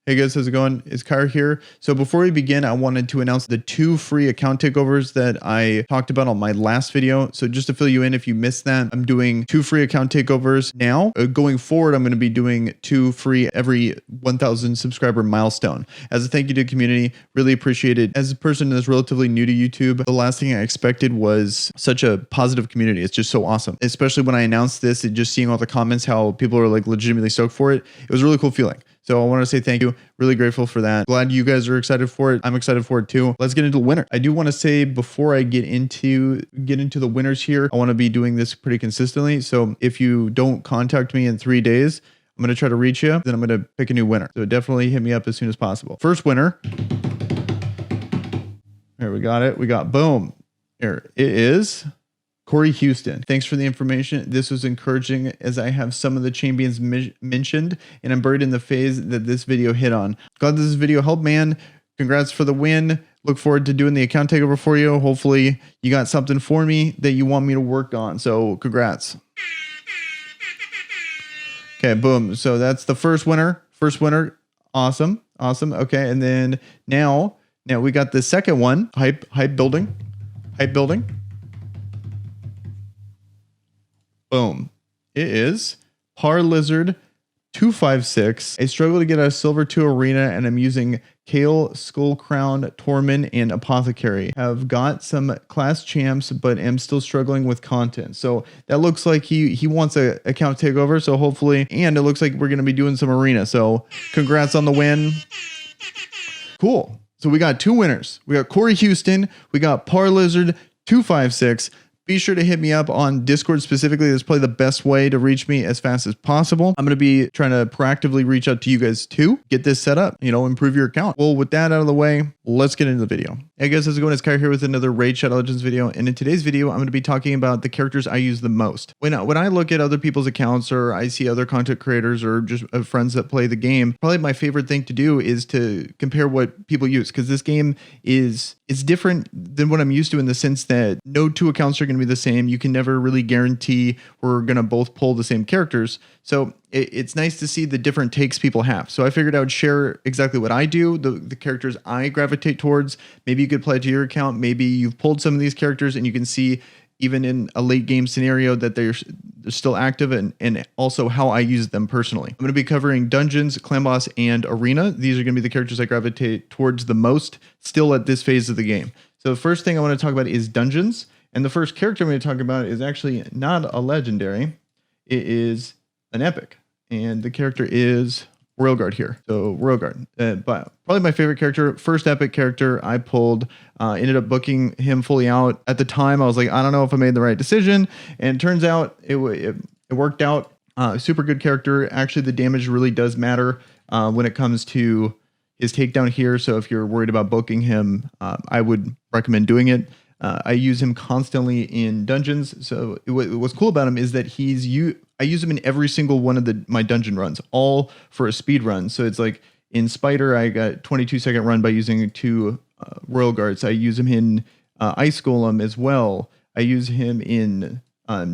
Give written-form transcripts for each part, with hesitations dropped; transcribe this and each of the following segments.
Hey guys, how's it going? It's Kyra here. So before we begin, I wanted to announce the 2 free account takeovers that I talked about on my last video. So just to fill you in, if you missed that, I'm doing 2 free account takeovers now. Going forward, I'm going to be doing 2 free every 1,000 subscriber milestone. As a thank you to the community, really appreciate it. As a person that's relatively new to YouTube, the last thing I expected was such a positive community. It's just so awesome. Especially when I announced this and just seeing all the comments, how people are like legitimately stoked for it. It was a really cool feeling. So I want to say thank you. Really grateful for that. Glad you guys are excited for it. I'm excited for it too. Let's get into the winner. I do want to say before I get into the winners here, I want to be doing this pretty consistently. So if you don't contact me in 3 days, I'm going to try to reach you. Then I'm going to pick a new winner. So definitely hit me up as soon as possible. First winner. Here we got it. We got boom. Here it is. Corey Houston, thanks for the information. This was encouraging as I have some of the champions mentioned and I'm buried in the phase that this video hit on. Glad this video helped, man. Congrats for the win. Look forward to doing the account takeover for you. Hopefully you got something for me that you want me to work on. So congrats. Okay, boom. So that's the first winner. First winner. Awesome. Awesome. Okay. And then now we got the second one. Hype building. Boom. It is Par Lizard 256. I struggle to get a silver 2 arena and I'm using Kale, Skull Crown, Torment, and Apothecary. Have got some class champs, but am still struggling with content. So that looks like he wants a account takeover. So hopefully, and it looks like we're going to be doing some arena. So congrats on the win. Cool. So we got 2 winners. We got Corey Houston. We got Par Lizard 256. Be sure to hit me up on Discord specifically. That's probably the best way to reach me as fast as possible. I'm going to be trying to proactively reach out to you guys too. Get this set up, improve your account. Well, with that out of the way, let's get into the video. Hey guys, how's it going? It's Kyra here with another Raid Shadow Legends video. And in today's video, I'm going to be talking about the characters I use the most. When I look at other people's accounts or I see other content creators or just friends that play the game, probably my favorite thing to do is to compare what people use, because this game is different than what I'm used to in the sense that no 2 accounts are going to be the same. You can never really guarantee we're going to both pull the same characters. So it's nice to see the different takes people have. So I figured I would share exactly what I do, the characters I gravitate towards. Maybe you could play it to your account. Maybe you've pulled some of these characters and you can see even in a late game scenario that they're still active, and also how I use them personally. I'm going to be covering dungeons, clan boss, and arena. These are going to be the characters I gravitate towards the most still at this phase of the game. So the first thing I want to talk about is dungeons. And the first character I'm going to talk about is actually not a legendary. It is an epic. And the character is Royal here. So Royal, but probably my favorite character, first epic character I pulled. Ended up booking him fully out. At the time, I was like, I don't know if I made the right decision. And it turns out it worked out. Super good character. Actually, the damage really does matter when it comes to his takedown here. So if you're worried about booking him, I would recommend doing it. I use him constantly in dungeons. So what's cool about him is that I use him in every single one of my dungeon runs, all for a speed run. So it's like in Spider, I got 22-second run by using 2 Royal Guards. I use him in Ice Golem as well. I use him in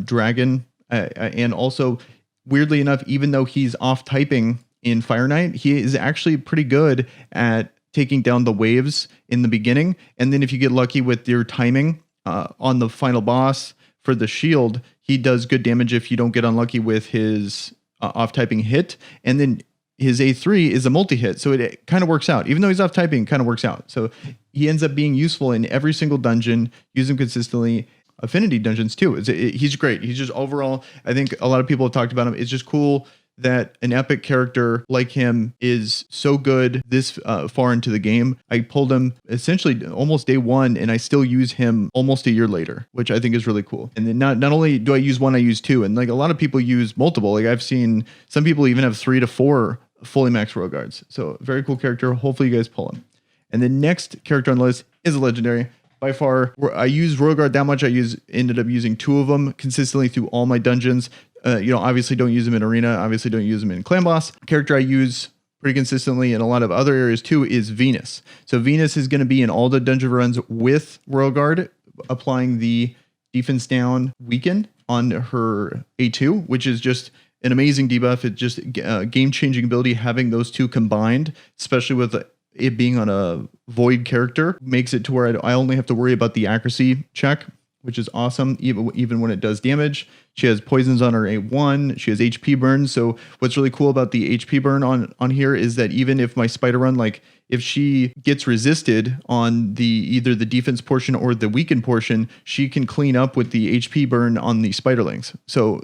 Dragon. And also, weirdly enough, even though he's off typing in Fire Knight, he is actually pretty good at taking down the waves in the beginning. And then if you get lucky with your timing on the final boss for the shield, he does good damage if you don't get unlucky with his off typing hit. And then his A3 is a multi-hit. So it kind of works out. Even though he's off typing, it kind of works out. So he ends up being useful in every single dungeon, use him consistently. Affinity dungeons too. He's great. He's just overall, I think a lot of people have talked about him. It's just cool that an epic character like him is so good this far into the game. I pulled him essentially almost day 1 and I still use him almost a year later, which I think is really cool. And then not only do I use 1, I use 2. And like a lot of people use multiple. Like I've seen some people even have 3 to 4 fully maxed Royal Guards. So very cool character. Hopefully you guys pull him. And the next character on the list is a legendary. By far, I use Royal Guard that much. Ended up using 2 of them consistently through all my dungeons. Obviously don't use them in arena. Obviously don't use them in clan boss. Character I use pretty consistently in a lot of other areas too is Venus. So Venus is going to be in all the dungeon runs with Royal Guard, applying the defense down weaken on her A2, which is just an amazing debuff. It just game-changing ability. Having those two combined, especially with it being on a void character, makes it to where I only have to worry about the accuracy check, which is awesome. Even when it does damage, she has poisons on her A1. She has HP burn. So what's really cool about the HP burn on here is that even if my spider run, like if she gets resisted on the either the defense portion or the weakened portion, she can clean up with the HP burn on the spiderlings. So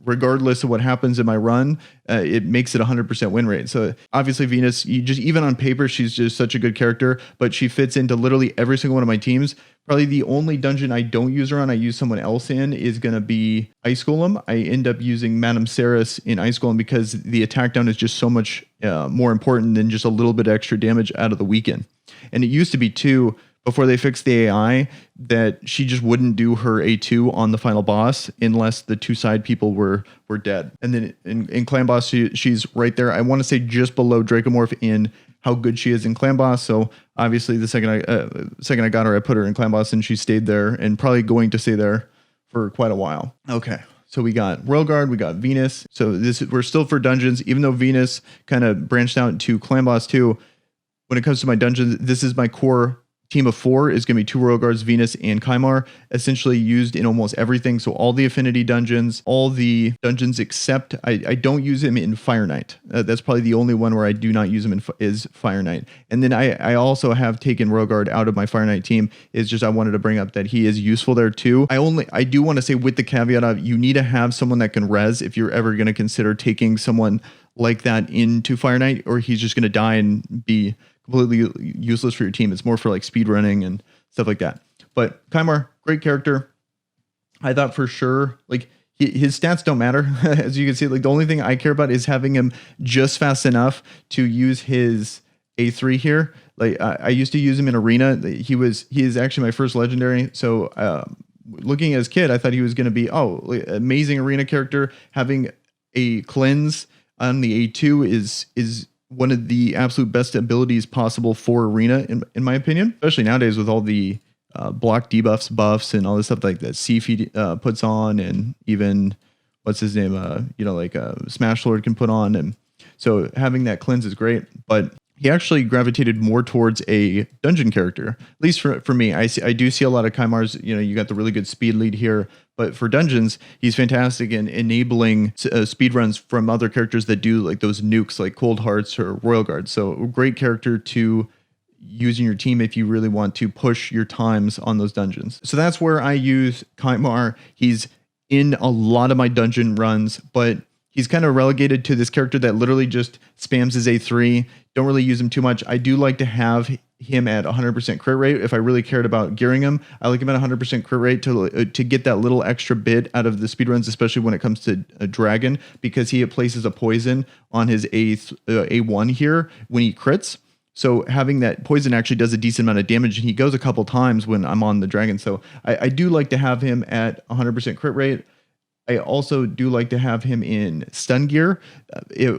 regardless of what happens in my run, it makes it 100% win rate. So obviously Venus, even on paper, she's just such a good character, but she fits into literally every single one of my teams. Probably the only dungeon I don't use her on, I use someone else in, is going to be Ice Golem. I end up using Madame Ceres in Ice Golem because the attack down is just so much more important than just a little bit extra damage out of the weekend. And it used to be too, before they fixed the AI, that she just wouldn't do her A2 on the final boss unless the two side people were dead. And then in Clan Boss, she's right there. I want to say just below Dracomorph in how good she is in Clan Boss. So obviously the second I got her, I put her in Clan Boss and she stayed there and probably going to stay there for quite a while. Okay. So we got Royal Guard, we got Venus. So we're still for dungeons, even though Venus kind of branched out to Clan Boss too. When it comes to my dungeons, this is my core team of 4 is going to be 2 Royal Guards, Venus, and Kymar, essentially used in almost everything. So all the affinity dungeons, all the dungeons except I don't use him in Fire Knight. That's probably the only one where I do not use him is Fire Knight. And then I also have taken Royal Guard out of my Fire Knight team. It's just I wanted to bring up that he is useful there too. I do want to say with the caveat of you need to have someone that can res if you're ever going to consider taking someone like that into Fire Knight, or he's just going to die and be completely useless for your team. It's more for like speed running and stuff like that. But Kymar, great character. I thought for sure, like his stats don't matter. As you can see, like the only thing I care about is having him just fast enough to use his A3 here. Like I used to use him in arena. He is actually my first legendary. So looking at his kit, I thought he was going to be, amazing arena character. Having a cleanse on the A2 is one of the absolute best abilities possible for arena, in my opinion, especially nowadays with all the block debuffs, buffs, and all this stuff like that Seafeed puts on, and even what's his name, Smash Lord can put on. And so having that cleanse is great, but he actually gravitated more towards a dungeon character, at least for me. I do see a lot of Kymars, you got the really good speed lead here, but for dungeons, he's fantastic in enabling speed runs from other characters that do like those nukes like Cold Hearts or Royal Guard. So a great character to use in your team if you really want to push your times on those dungeons. So that's where I use Kymar. He's in a lot of my dungeon runs, but he's kind of relegated to this character that literally just spams his A3. Don't really use him too much. I do like to have him at 100% crit rate. If I really cared about gearing him, I like him at 100% crit rate to get that little extra bit out of the speedruns, especially when it comes to a dragon, because he places a poison on his A1 here when he crits. So having that poison actually does a decent amount of damage, and he goes a couple times when I'm on the dragon. So I do like to have him at 100% crit rate. I also do like to have him in stun gear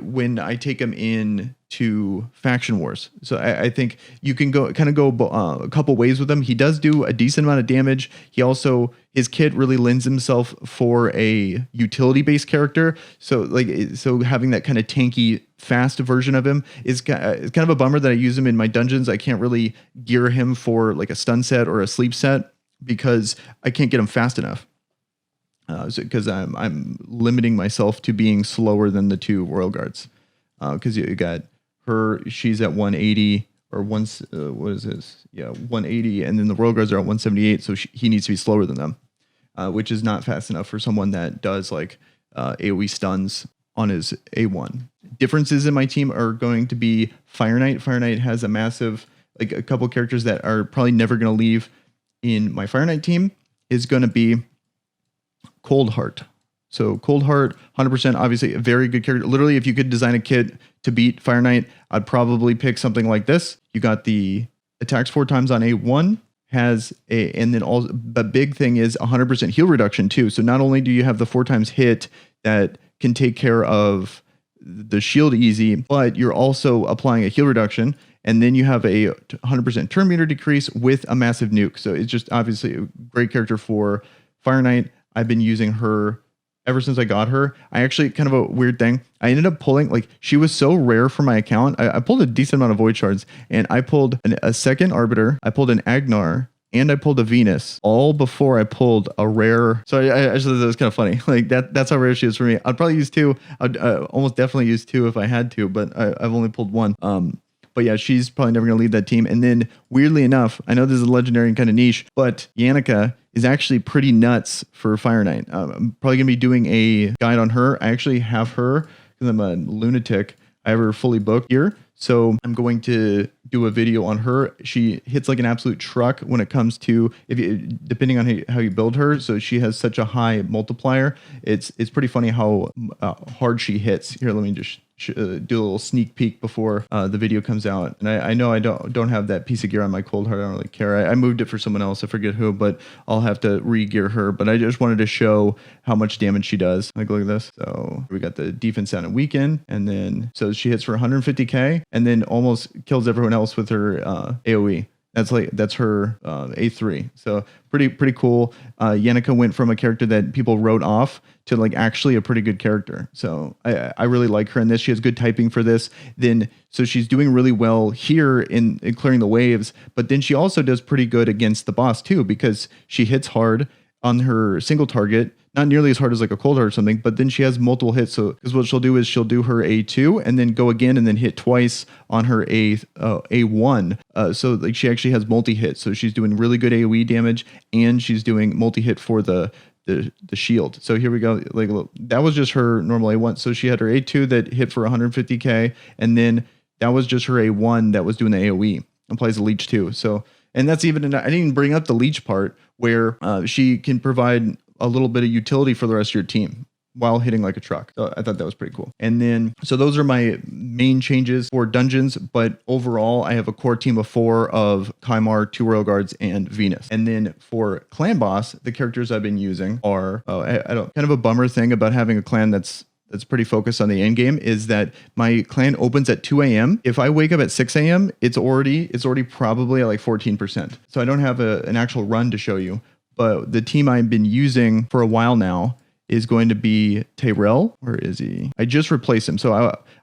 when I take him in to faction wars. So I think you can go a couple ways with him. He does do a decent amount of damage. His kit really lends himself for a utility based character. So having that kind of tanky fast version of him is kind of a bummer that I use him in my dungeons. I can't really gear him for like a stun set or a sleep set because I can't get him fast enough. Because I'm limiting myself to being slower than the 2 Royal Guards. Because you got her, she's at 180 or what is this? Yeah, 180, and then the Royal Guards are at 178, so he needs to be slower than them, which is not fast enough for someone that does like AoE stuns on his A1. Differences in my team are going to be Fire Knight. Fire Knight has a massive, like a couple characters that are probably never going to leave in my Fire Knight team is going to be Cold Heart. So Cold Heart, 100%, obviously a very good character. Literally, if you could design a kit to beat Fire Knight, I'd probably pick something like this. You got the attacks 4 times on A1, and then all the big thing is 100% heal reduction too. So not only do you have the 4 times hit that can take care of the shield easy, but you're also applying a heal reduction. And then you have a 100% turn meter decrease with a massive nuke. So it's just obviously a great character for Fire Knight. I've been using her ever since I got her. I actually, kind of a weird thing, I ended up pulling, like, she was so rare for my account. I pulled a decent amount of void shards, and I pulled a second arbiter, I pulled an Agnar, and I pulled a Venus all before I pulled a rare. So I actually, that was kind of funny. Like, that's how rare she is for me. I'd probably use two. I'd almost definitely use two if I had to, but I've only pulled one. But yeah, she's probably never going to lead that team. And then, weirdly enough, I know this is a legendary and kind of niche, but Yannicka is actually pretty nuts for Fire Knight. I'm probably going to be doing a guide on her. I actually have her because I'm a lunatic. I have her fully booked here. So I'm going to do a video on her. She hits like an absolute truck when it comes to, depending on how you build her. So she has such a high multiplier. It's pretty funny how hard she hits. Here, let me just do a little sneak peek before the video comes out. And I know I don't have that piece of gear on my cold heart. I don't really care. I moved it for someone else. I forget who, but I'll have to re-gear her. But I just wanted to show how much damage she does. Like, look at this. So we got the defense down and weaken, and then so she hits for 150k, and then almost kills everyone else with her AOE. That's her A3. So pretty cool. Yannicka went from a character that people wrote off to like actually a pretty good character. So I really like her in this. She has good typing for this. So she's doing really well here in clearing the waves, but then she also does pretty good against the boss too, because she hits hard on her single target. Not nearly as hard as like a cold heart or something, but then she has multiple hits. So, because what she'll do is she'll do her A2 and then go again and then hit twice on her A1. So like she actually has multi hits. So she's doing really good AoE damage, and she's doing multi hit for the shield. So here we go. Like, look, that was just her normal A1. So she had her A2 that hit for 150k, and then that was just her A1 that was doing the AoE. Applies the leech too. So, and that's even, I didn't even bring up the leech part where she can provide a little bit of utility for the rest of your team while hitting like a truck. So I thought that was pretty cool. And then, so those are my main changes for dungeons, but overall I have a core team of 4 of Kymar, 2 Royal Guards, and Venus. And then for clan boss, the characters I've been using are, I don't, kind of a bummer thing about having a clan that's pretty focused on the end game is that my clan opens at 2 a.m. If I wake up at 6 a.m., it's already probably at like 14%. So I don't have an actual run to show you. But the team I've been using for a while now is going to be Tyrell. Where is he? I just replaced him. So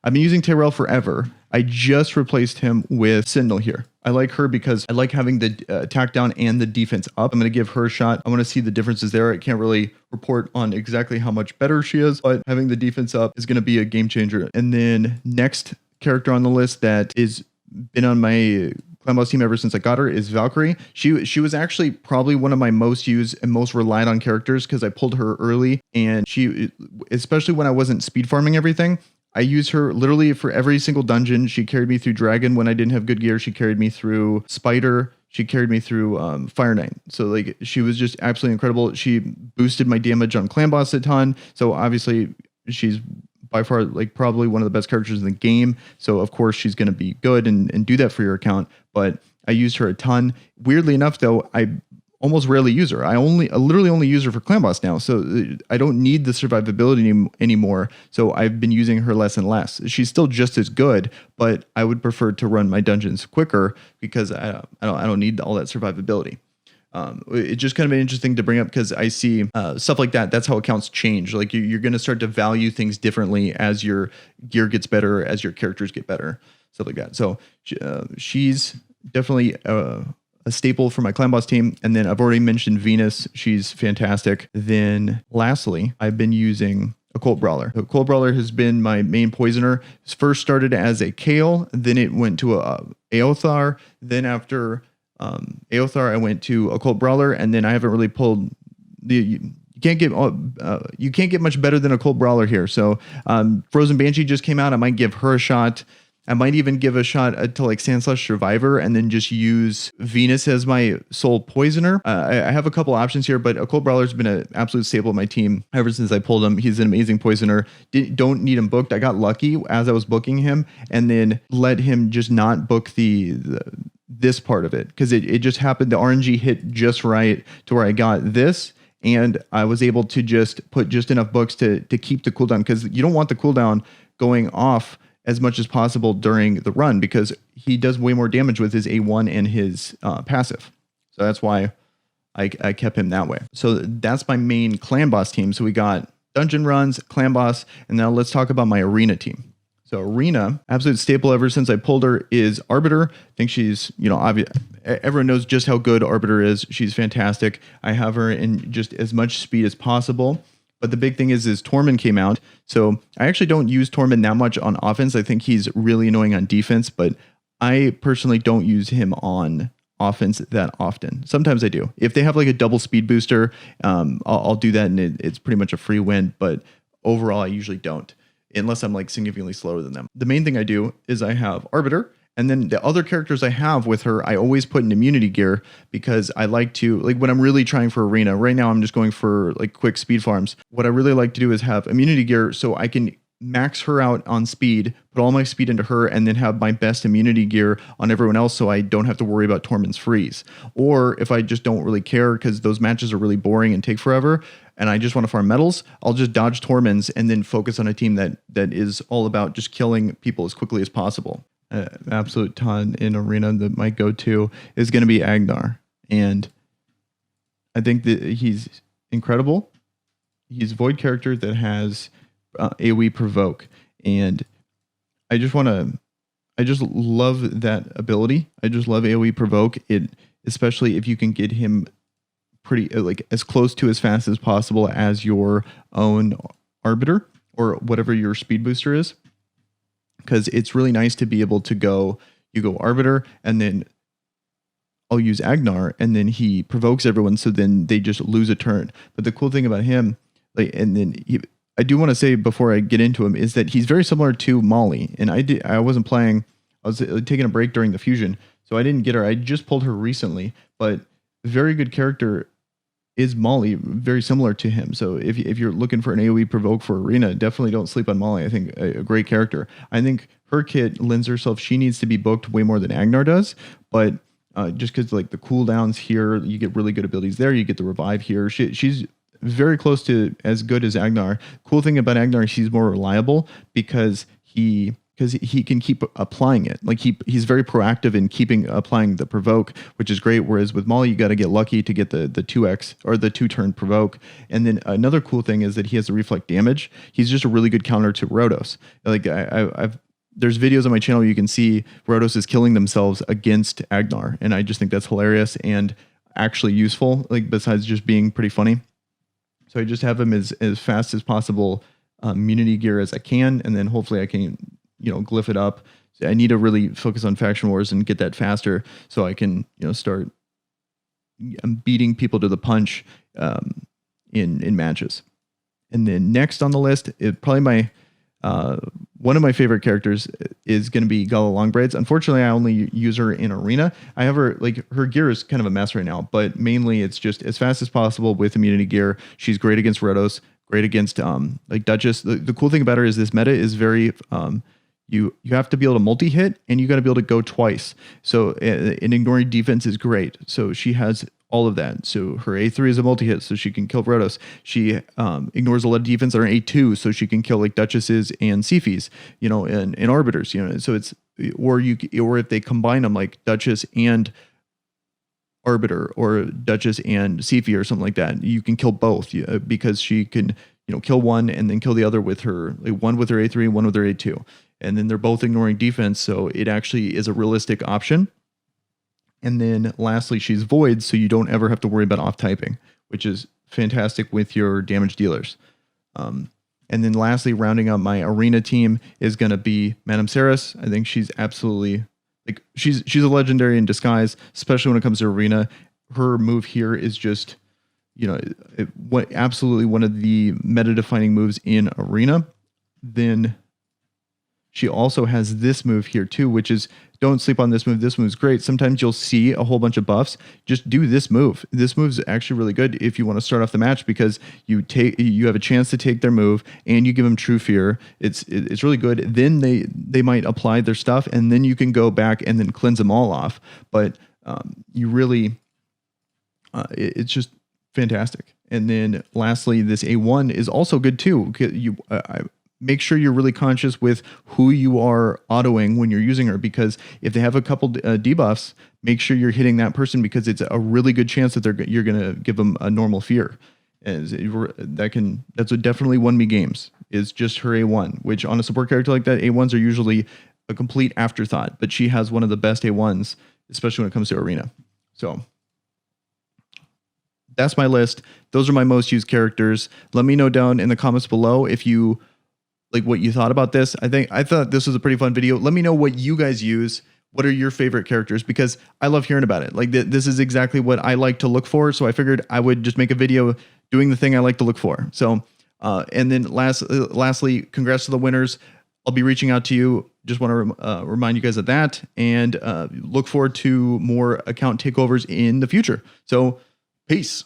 I've been using Tyrell forever. I just replaced him with Sentinel here. I like her because I like having the attack down and the defense up. I'm going to give her a shot. I want to see the differences there. I can't really report on exactly how much better she is, but having the defense up is going to be a game changer. And then next character on the list that is been on my clan boss team ever since I got her is Valkyrie. She was actually probably one of my most used and most relied on characters because I pulled her early, and she, especially when I wasn't speed farming everything, I used her literally for every single dungeon. She carried me through Dragon when I didn't have good gear. She carried me through Spider. She carried me through Fire Knight. So like she was just absolutely incredible. She boosted my damage on clan boss a ton. So obviously she's by far like probably one of the best characters in the game. So of course she's going to be good and do that for your account. But I used her a ton. Weirdly enough though, I almost rarely use her. I literally only use her for clan boss now. So I don't need the survivability anymore. So I've been using her less and less. She's still just as good, but I would prefer to run my dungeons quicker because I don't need all that survivability. It's just kind of an interesting to bring up because I see stuff like that. That's how accounts change. Like you're going to start to value things differently as your gear gets better, as your characters get better, stuff like that. So she's definitely a staple for my clan boss team. And then I've already mentioned Venus. She's fantastic. Then lastly, I've been using Occult Brawler. The Occult Brawler has been my main poisoner. It first started as a Kale, then it went to a Aothar. Then after Aothar, I went to Occult Brawler, and then I haven't really pulled you can't get much better than Occult Brawler here. So Frozen Banshee just came out. I might give her a shot. I might even give a shot to like Sandslash Survivor and then just use Venus as my sole poisoner. I have a couple options here, but Occult Brawler's been an absolute staple of my team ever since I pulled him. He's an amazing poisoner. Don't need him booked. I got lucky as I was booking him and then let him just not book this part of it because it just happened. The RNG hit just right to where I got this. And I was able to just put just enough books to keep the cooldown because you don't want the cooldown going off as much as possible during the run because he does way more damage with his A1 and his passive. So that's why I kept him that way. So that's my main clan boss team. So we got dungeon runs, clan boss, and now let's talk about my arena team. So arena, absolute staple ever since I pulled her is Arbiter. I think she's, obvious. Everyone knows just how good Arbiter is. She's fantastic. I have her in just as much speed as possible. But the big thing is Tormund came out. So I actually don't use Tormund that much on offense. I think he's really annoying on defense, but I personally don't use him on offense that often. Sometimes I do. If they have like a double speed booster, I'll do that, and it's pretty much a free win. But overall, I usually don't, unless I'm like significantly slower than them. The main thing I do is I have Arbiter, and then the other characters I have with her, I always put in immunity gear because I like to, like when I'm really trying for arena. Right now, I'm just going for like quick speed farms. What I really like to do is have immunity gear so I can max her out on speed, put all my speed into her, and then have my best immunity gear on everyone else so I don't have to worry about Tormund's freeze. Or if I just don't really care because those matches are really boring and take forever, and I just want to farm medals, I'll just dodge Tormund's and then focus on a team that is all about just killing people as quickly as possible. Absolute ton in arena that my go-to is going to be Agnar. And I think that he's incredible. He's a void character that has AoE provoke, and I just love that ability. I just love AoE provoke it, especially if you can get him pretty like as close to as fast as possible as your own Arbiter or whatever your speed booster is, because it's really nice to be able to go Arbiter, and then I'll use Agnar, and then he provokes everyone, so then they just lose a turn. But the cool thing about him, I do want to say before I get into him, is that he's very similar to Molly. And I wasn't playing. I was taking a break during the fusion, so I didn't get her. I just pulled her recently, but very good character is Molly, very similar to him. So if you're looking for an AoE provoke for arena, definitely don't sleep on Molly. I think a great character. I think her kit lends herself. She needs to be booked way more than Agnar does, but just because like the cooldowns here, you get really good abilities there. You get the revive here. She's very close to as good as Agnar. Cool thing about Agnar is he's more reliable because he can keep applying it. Like he's very proactive in applying the provoke, which is great. Whereas with Molly, you got to get lucky to get the 2x or the 2-turn provoke. And then another cool thing is that he has the reflect damage. He's just a really good counter to Rhodos. Like there's videos on my channel you can see Rhodos is killing themselves against Agnar, and I just think that's hilarious and actually useful. Like besides just being pretty funny. So I just have him as fast as possible, immunity gear as I can, and then hopefully I can, glyph it up. I need to really focus on faction wars and get that faster so I can, start beating people to the punch in matches. And then next on the list, probably one of my favorite characters is going to be Gala Longbraids. Unfortunately, I only use her in arena. I have her, her gear is kind of a mess right now, but mainly it's just as fast as possible with immunity gear. She's great against Rhodos, great against Duchess. The cool thing about her is this meta is very you have to be able to multi-hit, and you got to be able to go twice. So and ignoring defense is great. So she has all of that. So her A3 is a multi-hit, so she can kill Rhodos. She ignores a lot of defense that are A2, so she can kill like Duchesses and Sifis, and Arbiters, So it's or if they combine them like Duchess and Arbiter or Duchess and Sifi or something like that, you can kill both because she can kill one and then kill the other with her, one with her A3 and one with her A2. And then they're both ignoring defense, so it actually is a realistic option. And then lastly, she's void, so you don't ever have to worry about off-typing, which is fantastic with your damage dealers. And then lastly, rounding out my arena team is going to be Madame Ceres. I think she's absolutely, she's a legendary in disguise, especially when it comes to arena. Her move here is just, absolutely one of the meta-defining moves in arena. Then she also has this move here too, which is, don't sleep on this move. This move's great. Sometimes you'll see a whole bunch of buffs. Just do this move. This move's actually really good if you want to start off the match because you have a chance to take their move and you give them True Fear. It's really good. Then they might apply their stuff and then you can go back and then cleanse them all off. But you really, it's just fantastic. And then lastly, this A1 is also good too. Make sure you're really conscious with who you are autoing when you're using her, because if they have a couple debuffs, make sure you're hitting that person because it's a really good chance that you're going to give them a normal fear. That's what definitely won me games, is just her A1, which on a support character like that, A1s are usually a complete afterthought, but she has one of the best A1s, especially when it comes to arena. So that's my list. Those are my most used characters. Let me know down in the comments below if you like what you thought about this. I thought this was a pretty fun video. Let me know what you guys use. What are your favorite characters? Because I love hearing about it. Like this is exactly what I like to look for. So I figured I would just make a video doing the thing I like to look for. So, and then lastly, congrats to the winners. I'll be reaching out to you. Just want to remind you guys of that, and look forward to more account takeovers in the future. So peace.